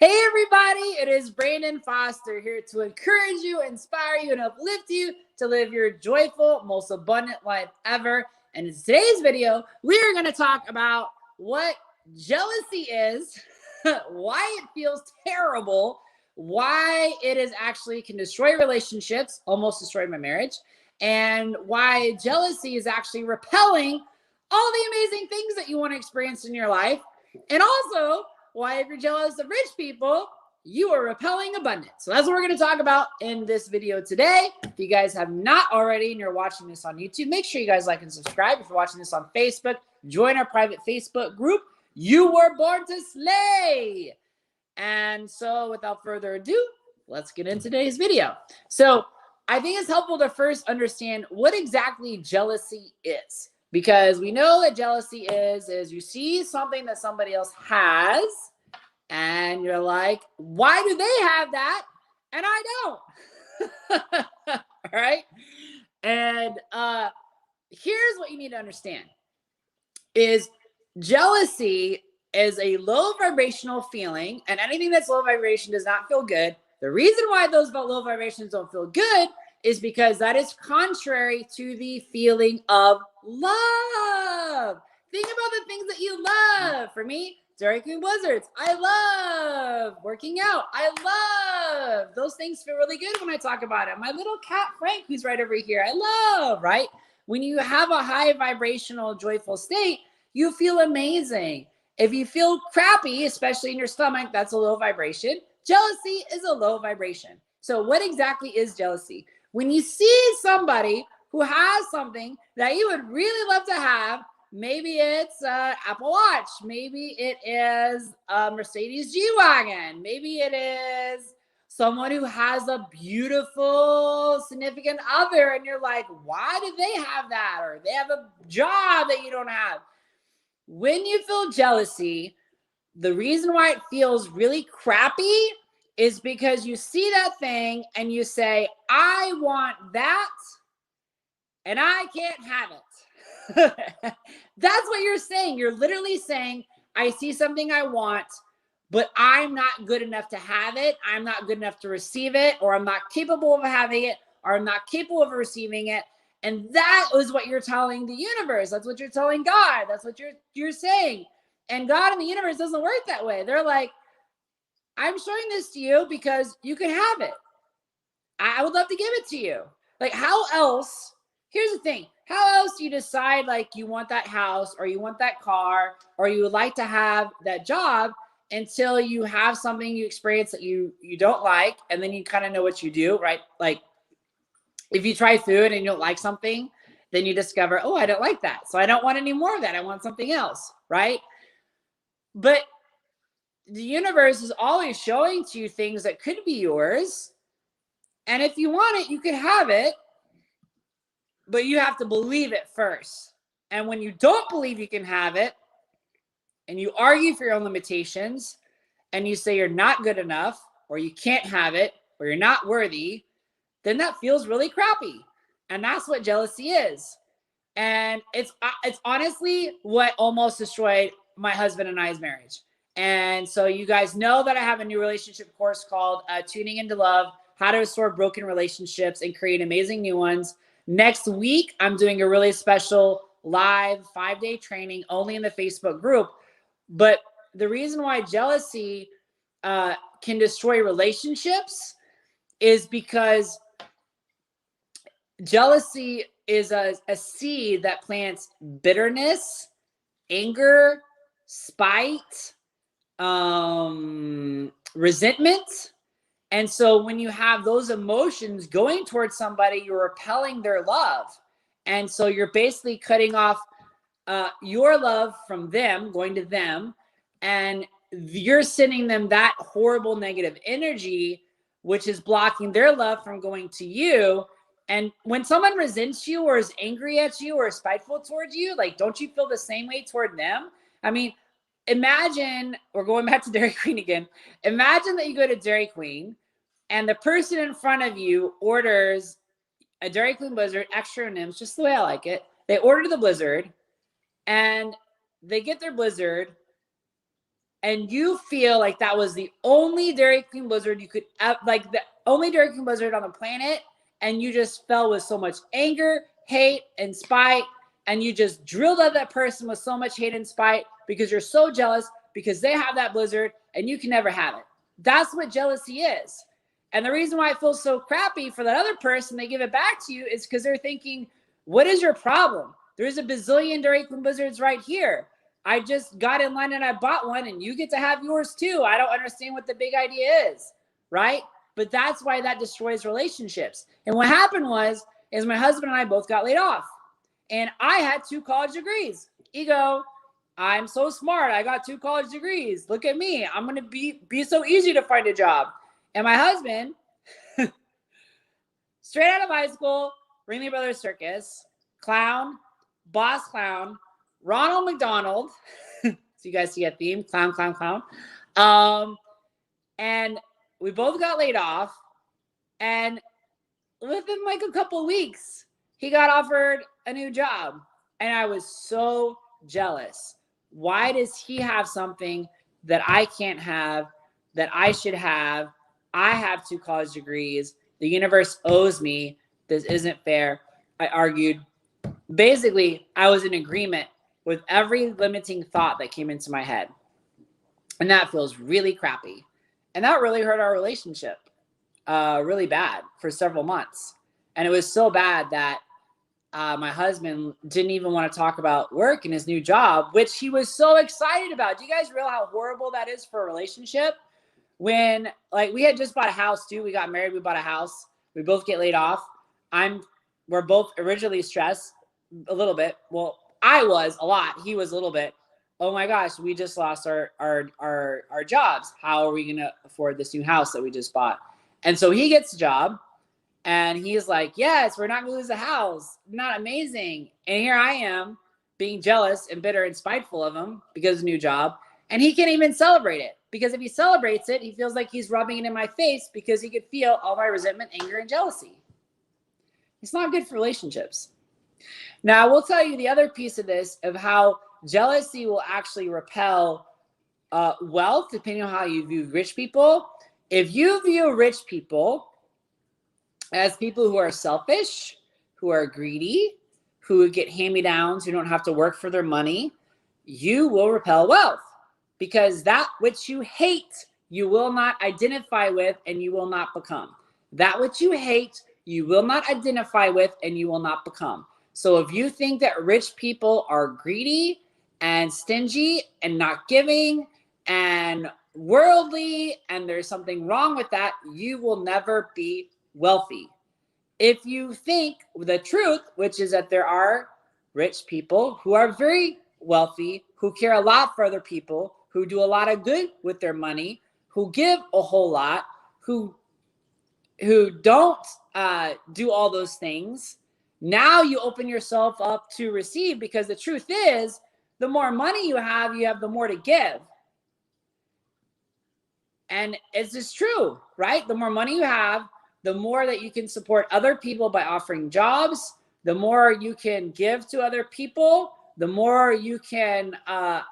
Hey everybody, it is Brandon Foster here to encourage you, inspire you, and uplift you to live your joyful, most abundant life ever. And in today's video, we are going to talk about what jealousy is, why it feels terrible, why it is actually can destroy relationships, almost destroyed my marriage, and why jealousy is actually repelling all the amazing things that you want to experience in your life. And also, why if you're jealous of rich people, you are repelling abundance. So that's what we're going to talk about in this video today. If you guys have not already and you're watching this on YouTube, make sure you guys like and subscribe. If you're watching this on Facebook, join our private Facebook group. You were born to slay. And so without further ado, let's get into today's video. So I think it's helpful to first understand what exactly jealousy is. Because we know that jealousy is you see something that somebody else has, and you're like, why do they have that and I don't? All right. And here's what you need to understand is jealousy is a low vibrational feeling, and anything that's low vibration does not feel good. The reason why those low vibrations don't feel good is because that is contrary to the feeling of love. Think about the things that you love. For me, Dairy Queen Blizzards. I love working out. I love those things. Feel really good when I talk about it. My little cat Frank, who's right over here, I love, right? When you have a high vibrational, joyful state, you feel amazing. If you feel crappy, especially in your stomach, that's a low vibration. Jealousy is a low vibration. So what exactly is jealousy? When you see somebody who has something that you would really love to have, maybe it's an Apple Watch, maybe it is a Mercedes G-Wagon, maybe it is someone who has a beautiful significant other, and you're like, why do they have that? Or they have a job that you don't have. When you feel jealousy, the reason why it feels really crappy is because you see that thing and you say, I want that and I can't have it. That's what you're saying. You're literally saying, I see something I want, but I'm not good enough to have it. I'm not good enough to receive it, or I'm not capable of having it, or I'm not capable of receiving it. And that is what you're telling the universe. That's what you're telling God. That's what you're saying. And God and the universe doesn't work that way. They're like, I'm showing this to you because you can have it. I would love to give it to you. Like, how else? Here's the thing. How else do you decide, like, you want that house or you want that car or you would like to have that job until you have something you experience that you don't like, and then you kind of know what you do, right? Like, if you try food and you don't like something, then you discover, oh, I don't like that. So I don't want any more of that. I want something else, right? But the universe is always showing to you things that could be yours. And if you want it, you could have it, but you have to believe it first. And when you don't believe you can have it, and you argue for your own limitations, and you say you're not good enough, or you can't have it, or you're not worthy, then that feels really crappy. And that's what jealousy is. And it's honestly what almost destroyed my husband and I's marriage. And so you guys know that I have a new relationship course called Tuning into Love, How to Restore Broken Relationships and Create Amazing New Ones. Next week, I'm doing a really special live 5-day training only in the Facebook group. But the reason why jealousy can destroy relationships is because jealousy is a seed that plants bitterness, anger, spite, resentment. And so when you have those emotions going towards somebody, you're repelling their love. And so you're basically cutting off your love from them, going to them, and you're sending them that horrible negative energy, which is blocking their love from going to you. And when someone resents you or is angry at you or spiteful towards you, like, don't you feel the same way toward them? I mean, imagine, we're going back to Dairy Queen again. Imagine that you go to Dairy Queen and the person in front of you orders a Dairy Queen Blizzard, extra M&Ms, just the way I like it. They order the Blizzard and they get their Blizzard and you feel like that was the only Dairy Queen Blizzard you could, like the only Dairy Queen Blizzard on the planet, and you just fell with so much anger, hate, and spite, and you just drilled at that person with so much hate and spite because you're so jealous because they have that Blizzard and you can never have it. That's what jealousy is. And the reason why it feels so crappy for that other person, they give it back to you, is because they're thinking, what is your problem? There's a bazillion Dairy Queen Blizzards right here. I just got in line and I bought one and you get to have yours too. I don't understand what the big idea is, right? But that's why that destroys relationships. And what happened is my husband and I both got laid off. And I had 2 college degrees. Ego, I'm so smart. I got 2 college degrees. Look at me. I'm going to be so easy to find a job. And my husband, straight out of high school, Ringling Brothers Circus, clown, boss clown, Ronald McDonald. So you guys see a theme, clown, clown, clown. And we both got laid off. And within like a couple of weeks, he got offered a new job. And I was so jealous. Why does he have something that I can't have, that I should have? I have 2 college degrees. The universe owes me. This isn't fair. I argued. Basically, I was in agreement with every limiting thought that came into my head. And that feels really crappy. And that really hurt our relationship really bad for several months. And it was so bad that my husband didn't even want to talk about work and his new job, which he was so excited about. Do you guys realize how horrible that is for a relationship? When, like, we had just bought a house too. We got married. We bought a house. We both get laid off. We're both originally stressed a little bit. Well, I was a lot. He was a little bit. Oh my gosh, we just lost our jobs. How are we going to afford this new house that we just bought? And so he gets a job and he's like, yes, we're not going to lose the house. Not amazing. And here I am being jealous and bitter and spiteful of him because of the new job. And he can't even celebrate it, because if he celebrates it, he feels like he's rubbing it in my face because he could feel all my resentment, anger, and jealousy. It's not good for relationships. Now, I will tell you the other piece of this, of how jealousy will actually repel wealth, depending on how you view rich people. If you view rich people as people who are selfish, who are greedy, who get hand-me-downs, who don't have to work for their money, you will repel wealth. Because that which you hate, you will not identify with and you will not become. That which you hate, you will not identify with and you will not become. So if you think that rich people are greedy and stingy and not giving and worldly, and there's something wrong with that, you will never be wealthy. If you think the truth, which is that there are rich people who are very wealthy, who care a lot for other people, who do a lot of good with their money, who give a whole lot, who don't do all those things, now you open yourself up to receive, because the truth is, the more money you have the more to give. And it's just true, right? The more money you have, the more that you can support other people by offering jobs, the more you can give to other people, the more you can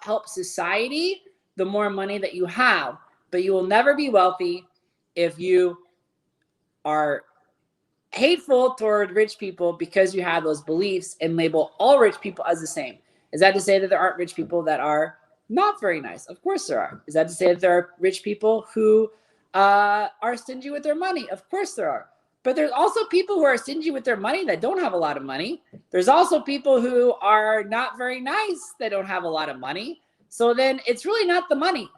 help society, the more money that you have. But you will never be wealthy if you are hateful toward rich people because you have those beliefs and label all rich people as the same. Is that to say that there aren't rich people that are not very nice? Of course there are. Is that to say that there are rich people who are stingy with their money? Of course there are. But there's also people who are stingy with their money that don't have a lot of money. There's also people who are not very nice that don't have a lot of money. So then it's really not the money.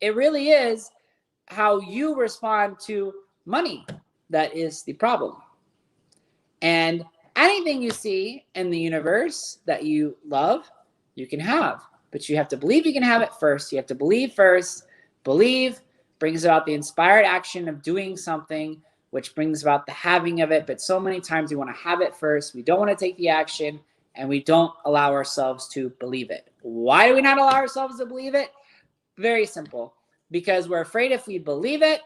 It really is how you respond to money that is the problem. And anything you see in the universe that you love, you can have. But you have to believe you can have it first. You have to believe first. Believe brings about the inspired action of doing something, which brings about the having of it. But so many times we want to have it first. We don't want to take the action, and we don't allow ourselves to believe it. Why do we not allow ourselves to believe it? Very simple. Because we're afraid if we believe it,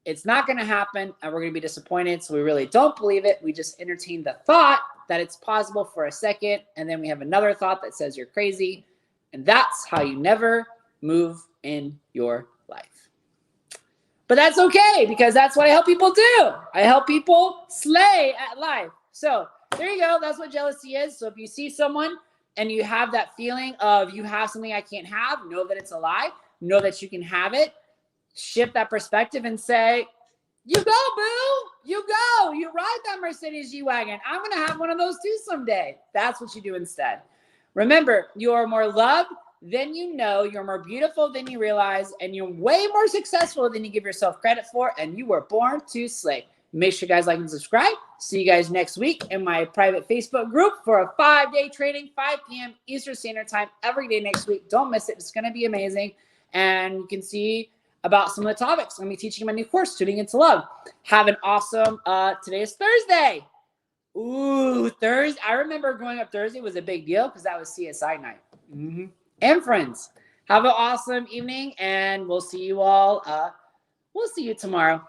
it's not going to happen, and we're going to be disappointed. So we really don't believe it. We just entertain the thought that it's possible for a second, and then we have another thought that says you're crazy. And that's how you never move in your life. But that's okay, because that's what I help people do. I help people slay at life. So there you go. That's what jealousy is. So if you see someone and you have that feeling of you have something I can't have, know that it's a lie. Know that you can have it. Shift that perspective and say, you go, boo. You go. You ride that Mercedes G-Wagon. I'm going to have one of those too someday. That's what you do instead. Remember, you are more loved than you know. You're more beautiful than you realize. And you're way more successful than you give yourself credit for. And you were born to slay. Make sure you guys like and subscribe. See you guys next week in my private Facebook group for a 5-day training, 5 p.m. Eastern Standard Time every day next week. Don't miss it. It's going to be amazing. And you can see about some of the topics. I'm going to be teaching my new course, Tuning into Love. Have an awesome, today is Thursday. Ooh, Thursday. I remember growing up, Thursday was a big deal because that was CSI night. And friends, have an awesome evening, and we'll see you all. We'll see you tomorrow.